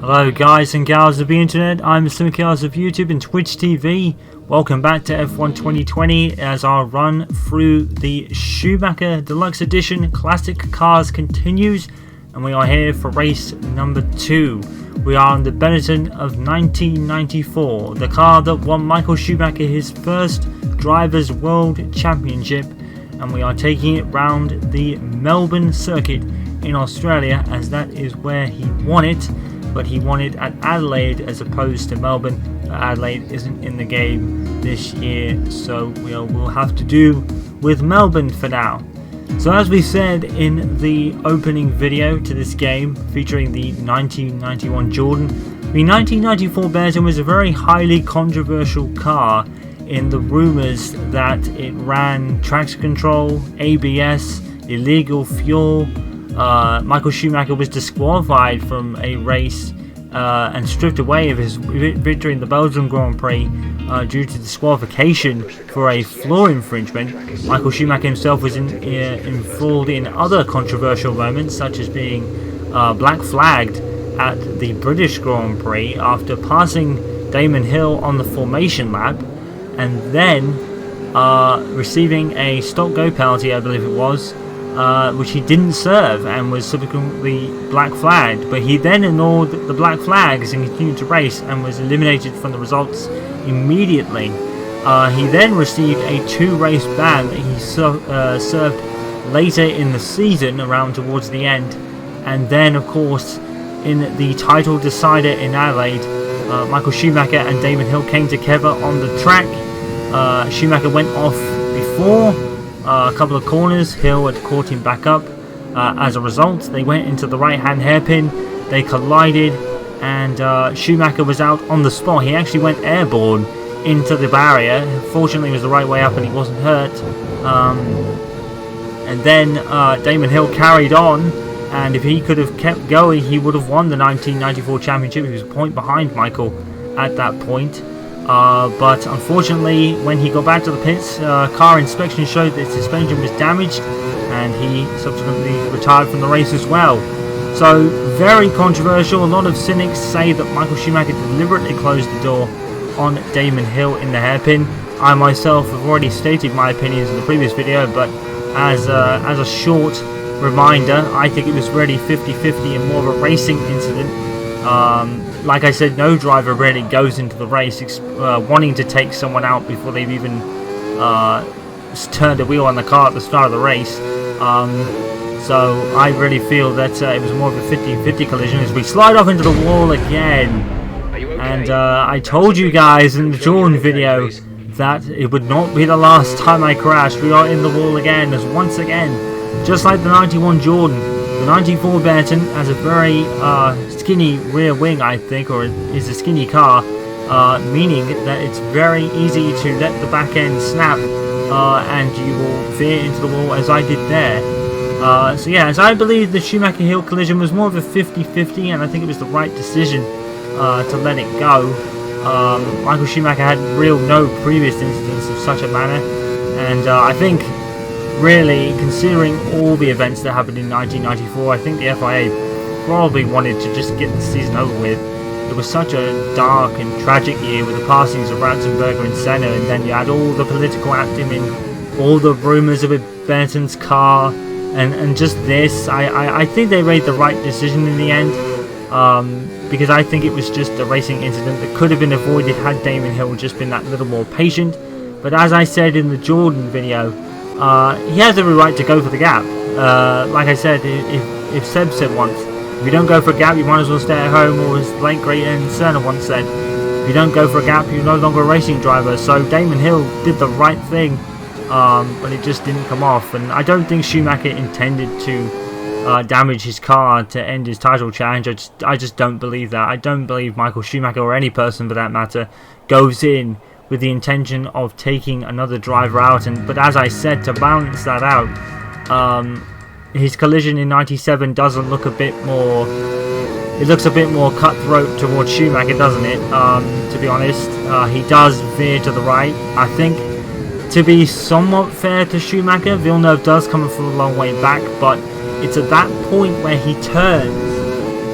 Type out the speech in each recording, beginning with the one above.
Hello guys and gals of the internet, I'm Schumacher of YouTube and Twitch TV. Welcome back to F1 2020 as our run through the Schumacher Deluxe Edition Classic Cars continues, and we are here for race number 2. We are on the Benetton of 1994, the car that won Michael Schumacher his first Drivers' World Championship, and we are taking it round the Melbourne circuit in Australia, as that is where he won it. But he won it at Adelaide as opposed to Melbourne. Adelaide isn't in the game this year, so we'll have to do with Melbourne for now. So as we said in the opening video to this game featuring the 1991 Jordan, the 1994 Benetton was a very highly controversial car in the rumours that it ran traction control, ABS, illegal fuel. Michael Schumacher was disqualified from a race and stripped away of his victory in the Belgian Grand Prix due to disqualification for a floor infringement. Michael Schumacher himself was involved in other controversial moments, such as being black flagged at the British Grand Prix after passing Damon Hill on the formation lap, and then receiving a stop-go penalty, I believe it was, which he didn't serve and was subsequently black flagged, but he then ignored the black flags and continued to race and was eliminated from the results immediately. He then received a 2-race ban that he served later in the season, around towards the end, and then of course in the title decider in Adelaide, Michael Schumacher and Damon Hill came together on the track. Schumacher went off before a couple of corners. Hill had caught him back up. As a result, they went into the right-hand hairpin, they collided, and Schumacher was out on the spot. He actually went airborne into the barrier. Fortunately, it was the right way up and he wasn't hurt. And then Damon Hill carried on, and if he could have kept going, he would have won the 1994 championship. He was a point behind Michael at that point. But unfortunately, when he got back to the pits, car inspection showed that his suspension was damaged, and he subsequently retired from the race as well. So, very controversial. A lot of cynics say that Michael Schumacher deliberately closed the door on Damon Hill in the hairpin. I myself have already stated my opinions in the previous video, but as a short reminder, I think it was really 50-50 and more of a racing incident. Like I said, no driver really goes into the race wanting to take someone out before they've even turned a wheel on the car at the start of the race. So I really feel that it was more of a 50-50 collision as we slide off into the wall again. And I told you guys in the Jordan video that it would not be the last time I crashed. We are in the wall again, as once again, just like the 91 Jordan, the 94 Benetton has a very skinny rear wing, I think, or is a skinny car, meaning that it's very easy to let the back end snap and you will veer into the wall, as I did there. So yeah, as I believe the Schumacher-Hill collision was more of a 50-50, and I think it was the right decision to let it go. Michael Schumacher had no previous incidents of such a manner, and I think, really, considering all the events that happened in 1994, I think the FIA probably wanted to just get the season over with. It was such a dark and tragic year with the passings of Ratzenberger and Senna, and then you had all the political acumen, all the rumours of Benetton's car, and just this. I think they made the right decision in the end, because I think it was just a racing incident that could have been avoided had Damon Hill just been that little more patient. But as I said in the Jordan video, he has every right to go for the gap. Like I said, if Seb said once, if you don't go for a gap, you might as well stay at home, or as late great and Cerner once said, if you don't go for a gap, you're no longer a racing driver. So Damon Hill did the right thing, but it just didn't come off. And I don't think Schumacher intended to damage his car to end his title challenge. I just don't believe that. I don't believe Michael Schumacher, or any person for that matter, goes in with the intention of taking another driver out. But as I said, to balance that out, his collision in 97 doesn't look a bit more... It looks a bit more cutthroat towards Schumacher, doesn't it? To be honest, he does veer to the right. I think, to be somewhat fair to Schumacher, Villeneuve does come from a long way back, but it's at that point where he turns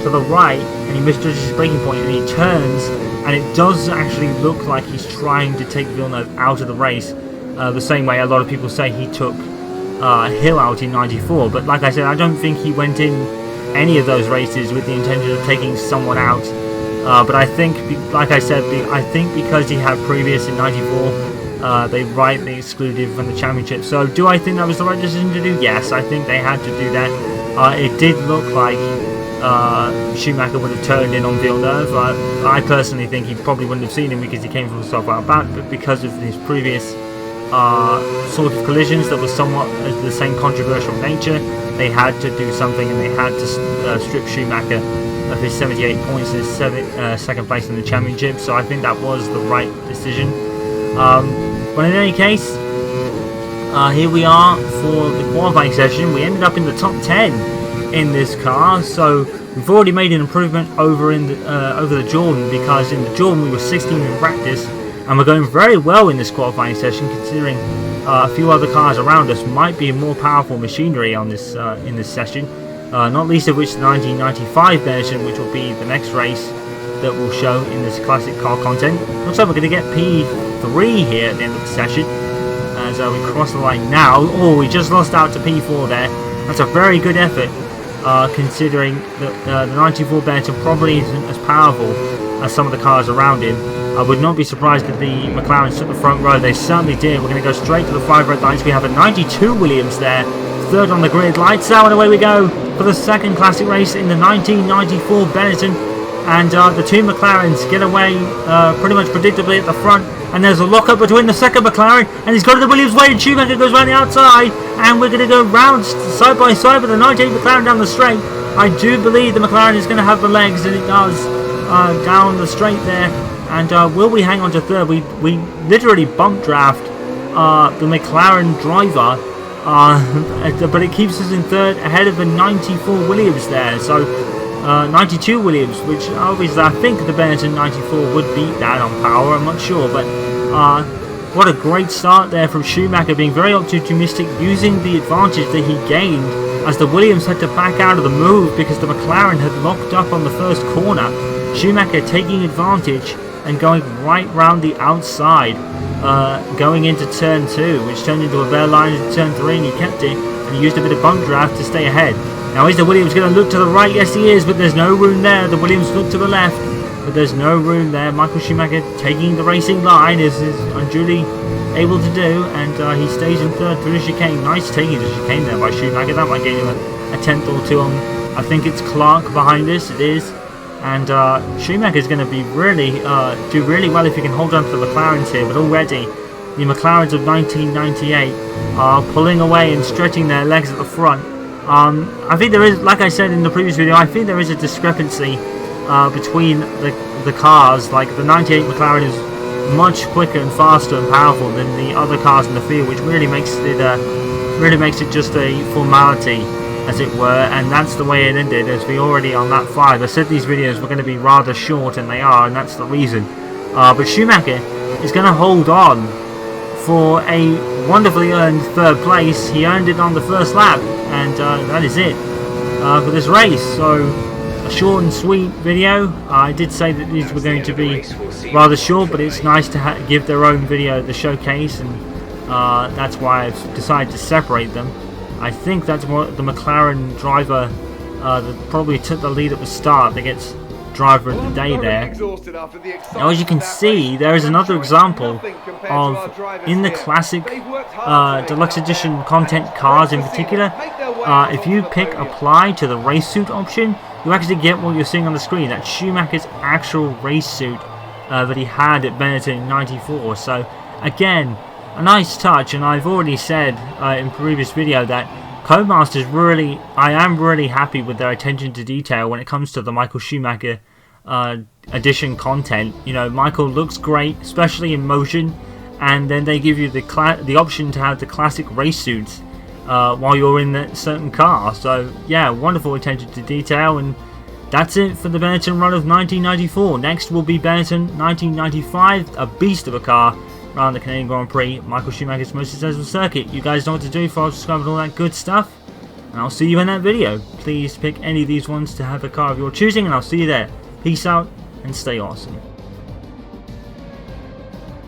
to the right and he misjudges his braking point, and he turns, and it does actually look like he's trying to take Villeneuve out of the race, the same way a lot of people say he took Hill out in 94. But like I said, I don't think he went in any of those races with the intention of taking someone out. But I think, like I said, I think because he had previous in 94, they rightly excluded him from the championship. So do I think that was the right decision to do? Yes, I think they had to do that. It did look like Schumacher would have turned in on Villeneuve. I personally think he probably wouldn't have seen him because he came from the top out back, but because of his previous sort of collisions that was somewhat of the same controversial nature, they had to do something, and they had to strip Schumacher of his 78 points and his second place in the championship. So I think that was the right decision. But in any case, here we are for the qualifying session. We ended up in the top 10 in this car, so we've already made an improvement over in the, over the Jordan, because in the Jordan we were 16th in practice, and we're going very well in this qualifying session, considering a few other cars around us might be more powerful machinery on this in this session, not least of which the 1995 version, which will be the next race that we'll show in this classic car content. Looks like we're going to get P3 here at the end of the session as we cross the line now. Oh, we just lost out to P4 there. That's a very good effort, considering that the 94 Benetton probably isn't as powerful as some of the cars around him. I would not be surprised if the McLarens took the front row. They certainly did. We're going to go straight to the 5 red lines. We have a 92 Williams there, third on the grid. Lights out, and away we go for the second classic race in the 1994 Benetton. And the two McLarens get away pretty much predictably at the front. And there's a lock-up between the second McLaren, and he's got the Williams way, and Schumacher goes around the outside. And we're going to go round side by side with the 98 McLaren down the straight. I do believe the McLaren is going to have the legs, and it does, down the straight there. And will we hang on to third? We literally bump draft the McLaren driver, but it keeps us in third ahead of the 94 Williams there. So 92 Williams, which obviously I think the Benetton 94 would beat that on power, I'm not sure, but what a great start there from Schumacher, being very optimistic, using the advantage that he gained as the Williams had to back out of the move because the McLaren had locked up on the first corner. Schumacher taking advantage and going right round the outside, going into turn 2, which turned into a bare line into turn 3, and he kept it, and he used a bit of bump draft to stay ahead. Now is the Williams going to look to the right? Yes he is, but there's no room there. The Williams look to the left, but there's no room there. Michael Schumacher taking the racing line is unduly able to do, and he stays in third through the chicane. Nice taking the chicane there by Schumacher. That might get him a tenth or two on, I think it's Clark behind us, it is. And Schumacher's going to be really do really well if he can hold on to the McLarens here, but already the McLarens of 1998 are pulling away and stretching their legs at the front. I think there is, like I said in the previous video, I think there is a discrepancy between the cars. Like the 98 McLaren is much quicker and faster and powerful than the other cars in the field, which really makes it just a formality, as it were, and that's the way it ended, as we already on lap 5. I said these videos were going to be rather short, and they are, and that's the reason. But Schumacher is going to hold on for a wonderfully earned third place. He earned it on the first lap, and that is it for this race. So a short and sweet video. I did say that these were going to be rather short, but it's nice to give their own video the showcase, and that's why I've decided to separate them. I think that's what the McLaren driver that probably took the lead at the start. That gets driver of the day there. Now, as you can see, there is another example of, in the classic deluxe edition content cars in particular, if you pick apply to the race suit option, you actually get what you're seeing on the screen. That's Schumacher's actual race suit that he had at Benetton in 94. So again, a nice touch, and I've already said in previous video that Codemasters really, I am really happy with their attention to detail when it comes to the Michael Schumacher edition content. You know, Michael looks great, especially in motion, and then they give you the option to have the classic race suits while you're in that certain car. So yeah, wonderful attention to detail, and that's it for the Benetton run of 1994. Next will be Benetton 1995, a beast of a car around the Canadian Grand Prix, Michael Schumacher's most successful circuit. You guys know what to do, follow, subscribe, and all that good stuff, and I'll see you in that video. Please pick any of these ones to have a car of your choosing, and I'll see you there. Peace out and stay awesome.